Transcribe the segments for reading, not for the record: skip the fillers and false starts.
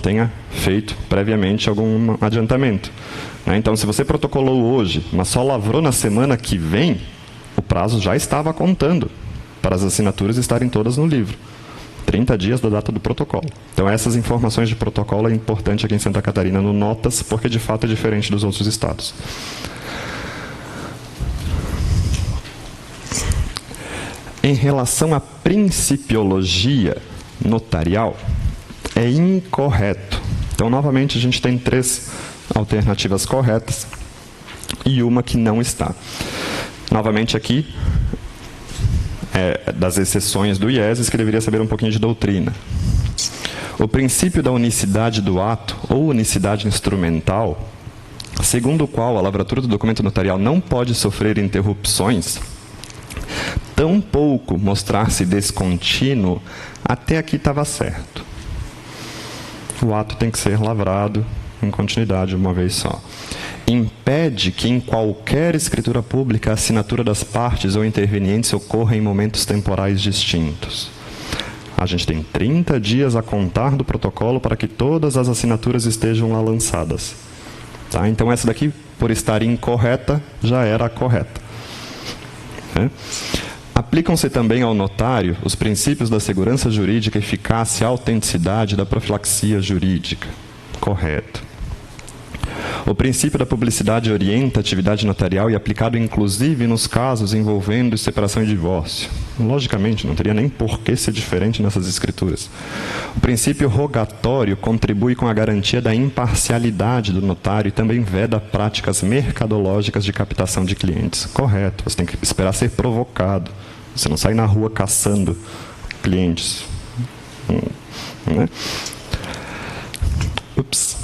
tenha feito previamente algum adiantamento. Então, se você protocolou hoje, mas só lavrou na semana que vem, o prazo já estava contando para as assinaturas estarem todas no livro. 30 dias da data do protocolo. Então, essas informações de protocolo é importante aqui em Santa Catarina no Notas, porque de fato é diferente dos outros estados. Em relação à principiologia notarial, é incorreto. Então, novamente, a gente tem 3 alternativas corretas e uma que não está. Novamente aqui, das exceções do IESES, que deveria saber um pouquinho de doutrina. O princípio da unicidade do ato, ou unicidade instrumental, segundo o qual a lavratura do documento notarial não pode sofrer interrupções, tampouco mostrar-se descontínuo, até aqui estava certo. O ato tem que ser lavrado em continuidade uma vez só. Impede que em qualquer escritura pública a assinatura das partes ou intervenientes ocorra em momentos temporais distintos. A gente tem 30 dias a contar do protocolo para que todas as assinaturas estejam lá lançadas. Tá? Então, essa daqui, por estar incorreta, já era a correta. Aplicam-se também ao notário os princípios da segurança jurídica, eficácia, autenticidade, da profilaxia jurídica. Correto. O princípio da publicidade orienta a atividade notarial e é aplicado inclusive nos casos envolvendo separação e divórcio. Logicamente, não teria nem por que ser diferente nessas escrituras. O princípio rogatório contribui com a garantia da imparcialidade do notário e também veda práticas mercadológicas de captação de clientes. Correto, você tem que esperar ser provocado. Você não sai na rua caçando clientes. Né? Ups.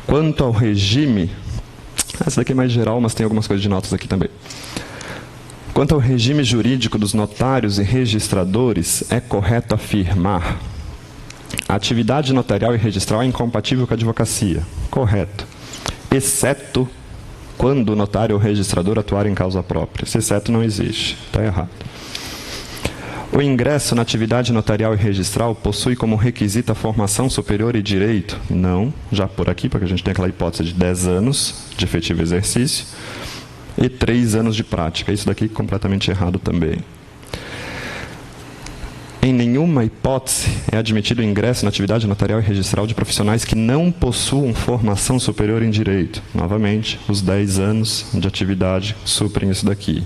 Quanto ao regime, essa daqui é mais geral, mas tem algumas coisas de notas aqui também. Quanto ao regime jurídico dos notários e registradores, é correto afirmar: a atividade notarial e registral é incompatível com a advocacia. Correto. Exceto quando o notário ou registrador atuar em causa própria. Esse exceto não existe. Está errado. O ingresso na atividade notarial e registral possui como requisito a formação superior e direito? Não, já por aqui, porque a gente tem aquela hipótese de 10 anos de efetivo exercício e 3 anos de prática. Isso daqui é completamente errado também. Em nenhuma hipótese é admitido o ingresso na atividade notarial e registral de profissionais que não possuam formação superior em direito. Novamente, os 10 anos de atividade suprem isso daqui.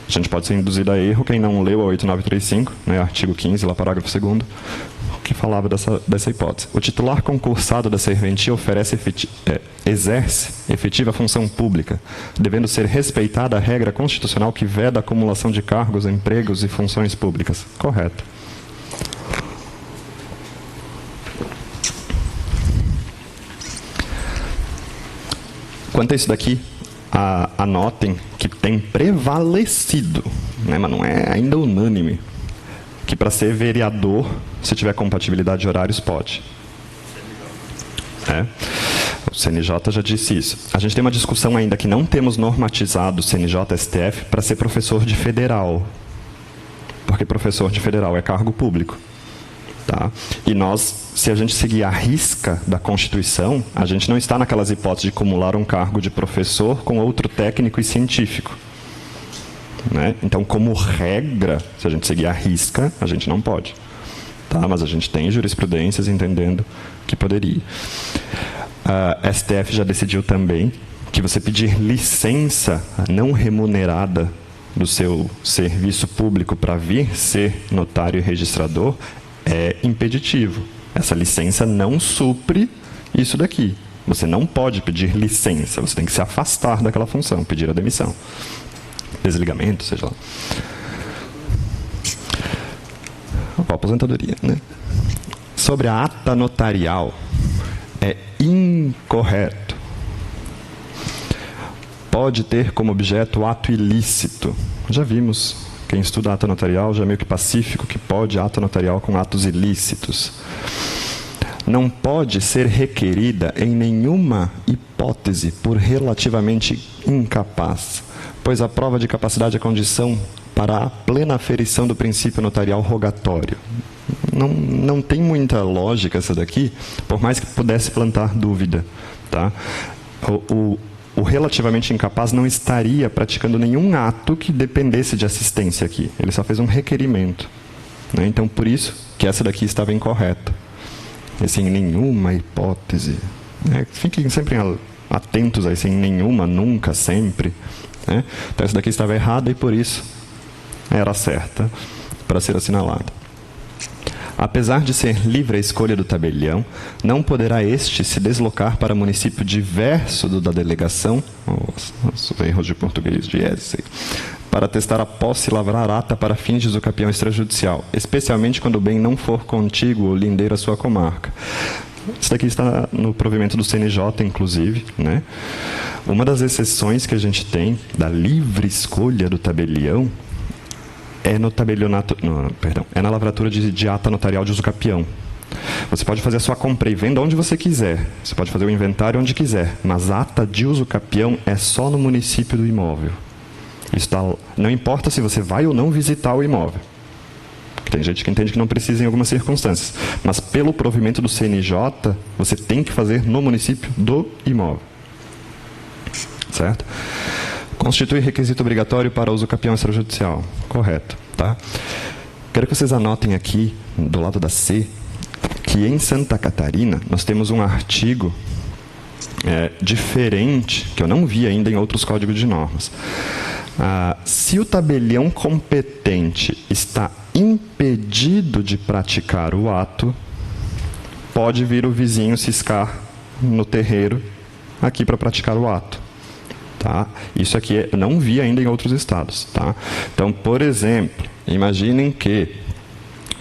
A gente pode ser induzido a erro, quem não leu a 8935, artigo 15, lá parágrafo 2º, que falava dessa hipótese. O titular concursado da serventia exerce efetiva função pública, devendo ser respeitada a regra constitucional que veda a acumulação de cargos, empregos e funções públicas. Correto. Quanto a isso daqui, anotem que tem prevalecido, mas não é ainda unânime, que para ser vereador, se tiver compatibilidade de horários, pode. O CNJ já disse isso. A gente tem uma discussão ainda que não temos normatizado o CNJ-STF para ser professor de federal, porque professor de federal é cargo público. Tá? E nós, se a gente seguir a risca da Constituição, a gente não está naquelas hipóteses de acumular um cargo de professor com outro técnico e científico. Então, como regra, se a gente seguir a risca, a gente não pode. Tá? Mas a gente tem jurisprudências entendendo que poderia. A STF já decidiu também que você pedir licença não remunerada do seu serviço público para vir ser notário e registrador é impeditivo. Essa licença não supre isso daqui. Você não pode pedir licença, você tem que se afastar daquela função, pedir a demissão. Desligamento, seja lá. A aposentadoria, Sobre a ata notarial, é incorreto. Pode ter como objeto o ato ilícito. Já vimos. Quem estuda ata notarial já é meio que pacífico que pode ata notarial com atos ilícitos. Não pode ser requerida em nenhuma hipótese por relativamente incapaz, pois a prova de capacidade é condição para a plena aferição do princípio notarial rogatório. não tem muita lógica essa daqui, por mais que pudesse plantar dúvida. Tá? O relativamente incapaz não estaria praticando nenhum ato que dependesse de assistência aqui. Ele só fez um requerimento. Né? Então, por isso que essa daqui estava incorreta. Esse em nenhuma hipótese. Né? Fiquem sempre atentos a esse em nenhuma, nunca, sempre. Né? Então, essa daqui estava errada e, por isso, era certa para ser assinalada. Apesar de ser livre a escolha do tabelião, não poderá este se deslocar para município diverso do da delegação, erros de português de Essay, para testar a posse e lavrar ata para fins de usucapião extrajudicial, especialmente quando o bem não for contíguo ou lindeiro à sua comarca. Isso daqui está no provimento do CNJ, inclusive. Né? Uma das exceções que a gente tem da livre escolha do tabelião é no tabelionato, é na lavratura de ata notarial de usucapião. Você pode fazer a sua compra e venda onde você quiser. Você pode fazer o inventário onde quiser. Mas a ata de usucapião é só no município do imóvel. Não importa se você vai ou não visitar o imóvel. Tem gente que entende que não precisa em algumas circunstâncias. Mas pelo provimento do CNJ, você tem que fazer no município do imóvel. Certo? Constitui requisito obrigatório para usucapião extrajudicial. Correto. Tá? Quero que vocês anotem aqui, do lado da C, que em Santa Catarina nós temos um artigo diferente, que eu não vi ainda em outros códigos de normas. Se o tabelião competente está impedido de praticar o ato, pode vir o vizinho ciscar no terreiro aqui para praticar o ato. Tá? Isso aqui eu não vi ainda em outros estados. Tá? Então, por exemplo, imaginem que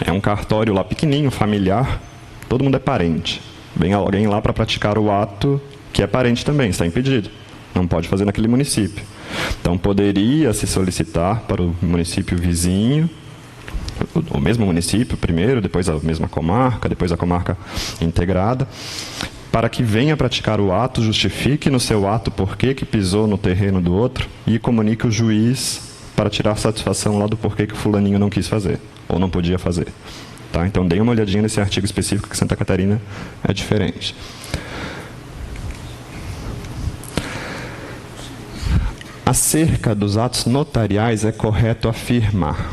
é um cartório lá pequenininho, familiar, todo mundo é parente. Vem alguém lá para praticar o ato que é parente também, está impedido. Não pode fazer naquele município. Então, poderia se solicitar para o município vizinho, o mesmo município primeiro, depois a mesma comarca, depois a comarca integrada, para que venha praticar o ato, justifique no seu ato por que pisou no terreno do outro e comunique o juiz para tirar satisfação lá do porquê que o fulaninho não quis fazer, ou não podia fazer. Tá? Então, deem uma olhadinha nesse artigo específico que Santa Catarina é diferente. Acerca dos atos notariais, é correto afirmar: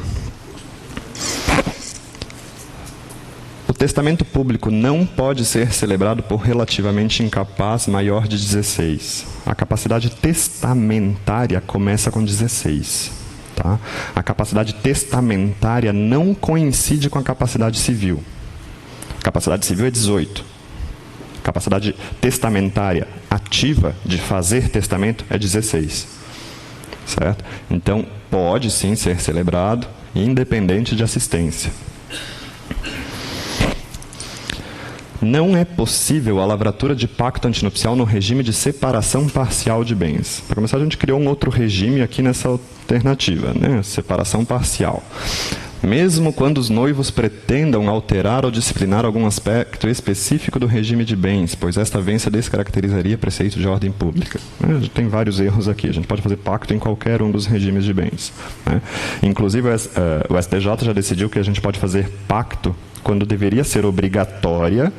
o testamento público não pode ser celebrado por relativamente incapaz maior de 16. A capacidade testamentária começa com 16. Tá? A capacidade testamentária não coincide com a capacidade civil. A capacidade civil é 18. A capacidade testamentária ativa de fazer testamento é 16. Certo? Então, pode sim ser celebrado, independente de assistência. Não é possível a lavratura de pacto antinupcial no regime de separação parcial de bens. Para começar, a gente criou um outro regime aqui nessa alternativa, né? Separação parcial. Mesmo quando os noivos pretendam alterar ou disciplinar algum aspecto específico do regime de bens, pois esta vença descaracterizaria preceito de ordem pública. Tem vários erros aqui. A gente pode fazer pacto em qualquer um dos regimes de bens. Né? Inclusive, o STJ já decidiu que a gente pode fazer pacto quando deveria ser obrigatória.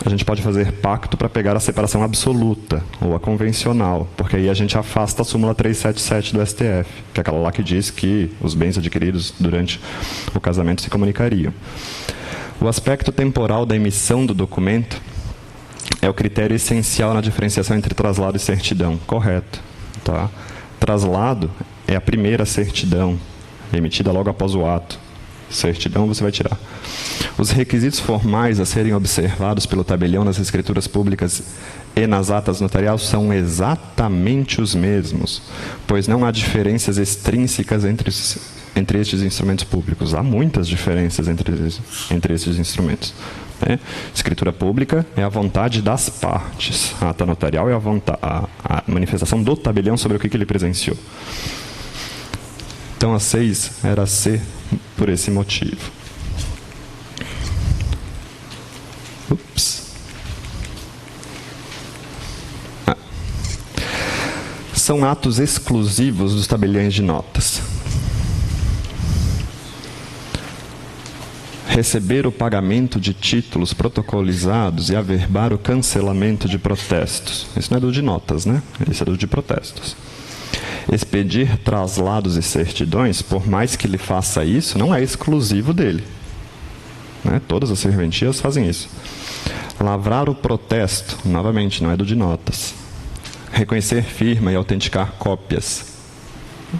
A gente pode fazer pacto para pegar a separação absoluta, ou a convencional, porque aí a gente afasta a súmula 377 do STF, que é aquela lá que diz que os bens adquiridos durante o casamento se comunicariam. O aspecto temporal da emissão do documento é o critério essencial na diferenciação entre traslado e certidão. Correto. Tá? Traslado é a primeira certidão, emitida logo após o ato. Certidão você vai tirar. Os requisitos formais a serem observados pelo tabelião nas escrituras públicas e nas atas notariais são exatamente os mesmos, pois não há diferenças extrínsecas entre estes instrumentos públicos. Há muitas diferenças entre estes instrumentos. Né? Escritura pública é a vontade das partes. A ata notarial é a manifestação do tabelião sobre o que ele presenciou. Então, a 6 era C por esse motivo. São atos exclusivos dos tabeliões de notas. receber o pagamento de títulos protocolizados e averbar o cancelamento de protestos. Isso não é do de notas, né? Isso é do de protestos. Expedir traslados e certidões, por mais que ele faça isso, não é exclusivo dele. Né? Todas as serventias fazem isso. Lavrar o protesto, novamente, não é do de notas. Reconhecer firma e autenticar cópias.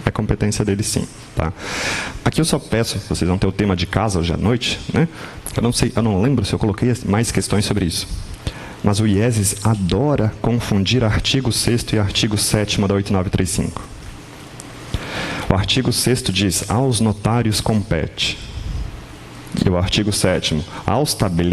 É competência dele, sim. Tá? Aqui eu só peço, vocês vão ter o tema de casa hoje à noite, né? Eu não lembro se eu coloquei mais questões sobre isso. Mas o IESES adora confundir artigo 6º e artigo 7º da 8935. O artigo 6º diz, aos notários compete. E o artigo 7º, aos tabeliões